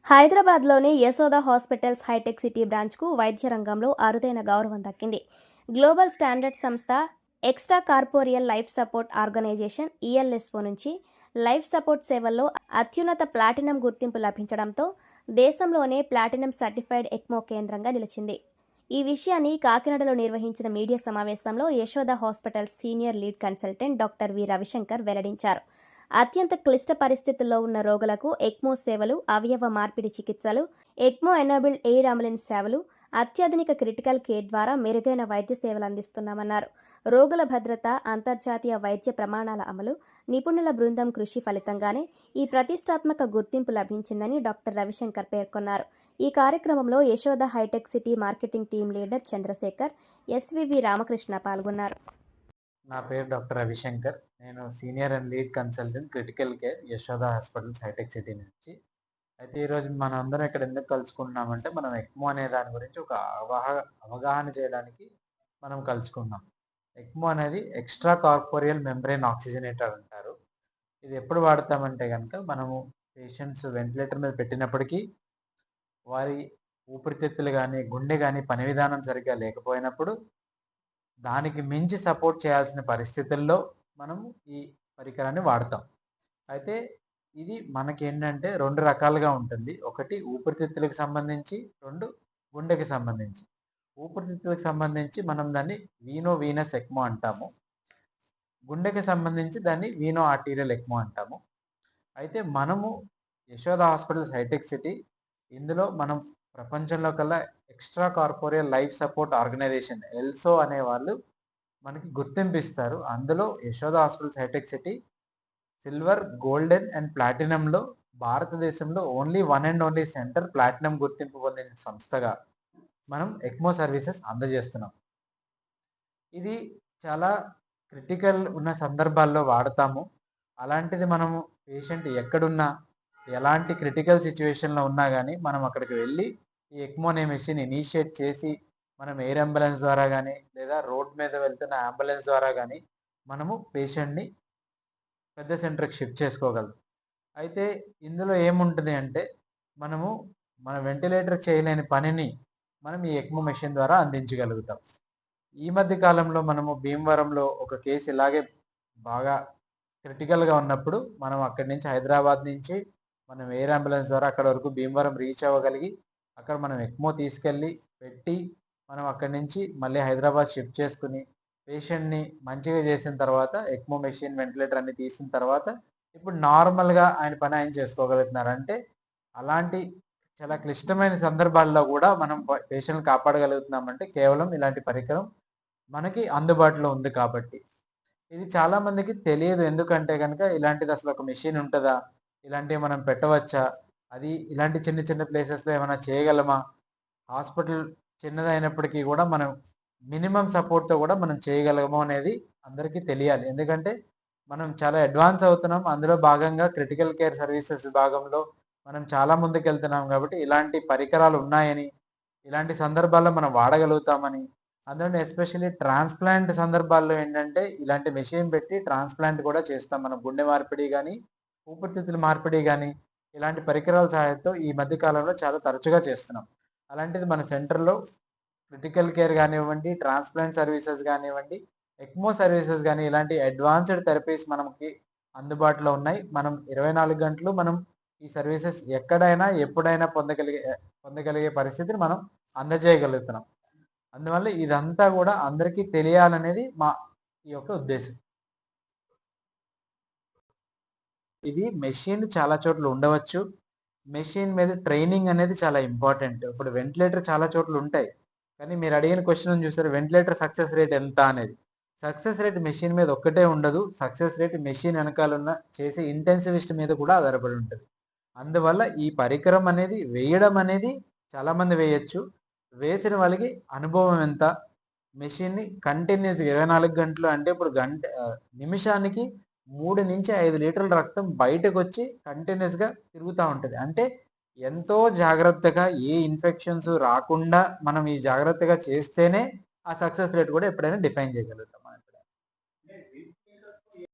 హైదరాబాద్లోని Yashoda hospitals hitech city బ్రాంచ్కు వైద్య రంగంలో అరుదైన గౌరవం దక్కింది. గ్లోబల్ స్టాండర్డ్ సంస్థ extra corporeal life support organisation ELSO నుంచి లైఫ్ సపోర్ట్ సేవల్లో అత్యున్నత ప్లాటినం గుర్తింపు లభించడంతో దేశంలోనే ప్లాటినం సర్టిఫైడ్ ఎక్మో కేంద్రంగా నిలిచింది. ఈ విషయాన్ని కాకినాడలో నిర్వహించిన మీడియా సమావేశంలో Yashoda hospitals senior lead consultant doctor V Ravishankar వెల్లడించారు. అత్యంత క్లిష్ట పరిస్థితుల్లో ఉన్న రోగులకు ఎక్మో సేవలు, అవయవ మార్పిడి చికిత్సలు, ఎక్మో ఎనేబుల్డ్ ఎయిర్ అంబులెన్స్ సేవలు, అత్యాధునిక క్రిటికల్ కేర్ ద్వారా మెరుగైన వైద్య సేవలు అందిస్తున్నామన్నారు. రోగుల భద్రత, అంతర్జాతీయ వైద్య ప్రమాణాల అమలు, నిపుణుల బృందం కృషి ఫలితంగానే ఈ ప్రతిష్టాత్మక గుర్తింపు లభించిందని డాక్టర్ రవిశంకర్ పేర్కొన్నారు. ఈ కార్యక్రమంలో Yashoda hitech city marketing team leader Chandrashekar, SVV Ramakrishna పాల్గొన్నారు. నా పేరు డాక్టర్ రవిశంకర్. నేను senior and lead consultant critical care Yashoda hospitals hitech city నుంచి. అయితే ఈరోజు మనం అందరం ఇక్కడ ఎందుకు కలుసుకుంటున్నామంటే, మనం ఎక్మో అనే దాని గురించి ఒక అవగాహన చేయడానికి మనం కలుసుకున్నాం. ఎక్మో అనేది ఎక్స్ట్రా కార్పోరియల్ మెంబ్రెయిన్ ఆక్సిజనేటర్ అంటారు. ఇది ఎప్పుడు వాడతామంటే కనుక, మనము పేషెంట్స్ వెంటిలేటర్ మీద పెట్టినప్పటికీ వారి ఊపిరితిత్తులు కానీ, గుండె కానీ పని విధానం సరిగ్గా లేకపోయినప్పుడు, దానికి మించి సపోర్ట్ చేయాల్సిన పరిస్థితుల్లో మనం ఈ పరికరాన్ని వాడతాం. అయితే ఇది మనకేంటంటే 2 రకాలుగా ఉంటుంది. ఒకటి ఊపిరితిత్తులకు సంబంధించి, 2 గుండెకి సంబంధించి. ఊపిరితిత్తులకు సంబంధించి మనం దాన్ని వీనస్ ఎక్మో అంటాము. గుండెకి సంబంధించి దాన్ని వీనో ఆర్టీరియల్ ఎక్మో అంటాము. అయితే మనము యశోద హాస్పిటల్స్ హైటెక్ సిటీ, ఇందులో మనం ప్రపంచంలో కల్లా extra corporeal life support organisation ELSO అనే వాళ్ళు మనకి గుర్తింపు ఇస్తారు. అందులో Yashoda hospitals hitech city silver, golden and ప్లాటినంలో భారతదేశంలో only one and only centre platinum గుర్తింపు పొందిన సంస్థగా మనం ఎక్మో సర్వీసెస్ అందజేస్తున్నాం. ఇది చాలా క్రిటికల్ ఉన్న సందర్భాల్లో వాడతాము. అలాంటిది మనము పేషెంట్ ఎక్కడున్నా, ఎలాంటి క్రిటికల్ సిచ్యువేషన్లో ఉన్నా కానీ మనం అక్కడికి వెళ్ళి ఈ ఎక్మో అనే మెషిన్ ఇనిషియేట్ చేసి, మనం ఎయిర్ అంబులెన్స్ ద్వారా కానీ, లేదా రోడ్ మీద వెళ్తున్న అంబులెన్స్ ద్వారా కానీ మనము పేషెంట్ని పెద్ద సెంటర్కి షిఫ్ట్ చేసుకోగలం. అయితే ఇందులో ఏముంటుంది అంటే, మనము మన వెంటిలేటర్ చేయలేని పనిని మనం ఈ ఎక్మో మెషిన్ ద్వారా అందించగలుగుతాం. ఈ మధ్య కాలంలో మనము భీమవరంలో ఒక కేసు ఇలాగే బాగా క్రిటికల్గా ఉన్నప్పుడు, మనం అక్కడి నుంచి హైదరాబాద్ నుంచి మనం ఎయిర్ అంబులెన్స్ ద్వారా అక్కడ వరకు భీమవరం రీచ్ అవ్వగలిగి, అక్కడ మనం ఎక్మో తీసుకెళ్ళి పెట్టి, మనం అక్కడి నుంచి మళ్ళీ హైదరాబాద్ షిఫ్ట్ చేసుకుని పేషెంట్ని మంచిగా చేసిన తర్వాత, ఎక్మో మెషిన్, వెంటిలేటర్ అన్ని తీసిన తర్వాత ఇప్పుడు నార్మల్గా ఆయన పని ఆయన చేసుకోగలుగుతున్నారు. అంటే అలాంటి చాలా క్లిష్టమైన సందర్భాల్లో కూడా మనం పేషెంట్ని కాపాడగలుగుతున్నామంటే కేవలం ఇలాంటి పరికరం మనకి అందుబాటులో ఉంది కాబట్టి. ఇది చాలా మందికి తెలియదు. ఎందుకంటే కనుక, ఇలాంటిది అసలు ఒక మెషిన్ ఉంటుందా, ఇలాంటివి మనం పెట్టవచ్చా, అది ఇలాంటి చిన్న చిన్న ప్లేసెస్లో ఏమైనా చేయగలమా, హాస్పిటల్ చిన్నదైనప్పటికీ కూడా మనం మినిమం సపోర్ట్తో కూడా మనం చేయగలము అనేది అందరికీ తెలియాలి. ఎందుకంటే మనం చాలా అడ్వాన్స్ అవుతున్నాం. అందులో భాగంగా క్రిటికల్ కేర్ సర్వీసెస్ విభాగంలో మనం చాలా ముందుకెళ్తున్నాం కాబట్టి, ఇలాంటి పరికరాలు ఉన్నాయని, ఇలాంటి సందర్భాల్లో మనం వాడగలుగుతామని, అందులో ఎస్పెషల్లీ ట్రాన్స్ప్లాంట్ సందర్భాల్లో ఏంటంటే, ఇలాంటి మెషిన్ పెట్టి ట్రాన్స్ప్లాంట్ కూడా చేస్తాం. మనం గుండె మార్పిడి కానీ, ఊపిరితిత్తుల మార్పిడి కానీ, ఇలాంటి పరికరాల సహాయంతో ఈ మధ్య కాలంలో చాలా తరచుగా చేస్తున్నాం. అలాంటిది మన సెంటర్లో క్రిటికల్ కేర్ కానివ్వండి, ట్రాన్స్ప్లాంట్ సర్వీసెస్ కానివ్వండి, ఎక్మో సర్వీసెస్ కానీ, ఇలాంటి అడ్వాన్స్డ్ థెరపీస్ మనకి అందుబాటులో ఉన్నాయి. మనం 24 గంటలు మనం ఈ సర్వీసెస్ ఎక్కడైనా ఎప్పుడైనా పొందగలిగే పరిస్థితిని మనం అందజేయగలుగుతున్నాం. అందువల్ల ఇదంతా కూడా అందరికీ తెలియాలనేది మా ఈ యొక్క ఉద్దేశం. ఇది మెషిన్ చాలా చోట్ల ఉండవచ్చు. మెషిన్ మీద ట్రైనింగ్ అనేది చాలా ఇంపార్టెంట్. ఇప్పుడు వెంటిలేటర్ చాలా చోట్ల ఉంటాయి. కానీ మీరు అడిగిన క్వశ్చన్ చూసారు, వెంటిలేటర్ సక్సెస్ రేట్ ఎంత అనేది. సక్సెస్ రేట్ మెషిన్ మీద ఒక్కటే ఉండదు. సక్సెస్ రేట్ మెషిన్ వెనకాలన్న చేసే ఇంటెన్సివిస్ట్ మీద కూడా ఆధారపడి ఉంటుంది. అందువల్ల ఈ పరికరం అనేది వేయడం అనేది చాలామంది వేయచ్చు. వేసిన వాళ్ళకి అనుభవం ఎంత, మెషిన్ని కంటిన్యూస్గా 24 గంటలు అంటే ఇప్పుడు నిమిషానికి 3-5 లీటర్ల రక్తం బయటకు వచ్చి కంటిన్యూస్గా తిరుగుతూ ఉంటుంది. అంటే ఎంతో జాగ్రత్తగా, ఏ ఇన్ఫెక్షన్స్ రాకుండా మనం ఈ జాగ్రత్తగా చేస్తేనే ఆ సక్సెస్ రేట్ కూడా ఎప్పుడైనా డిఫైన్ చేయగలుగుతాం.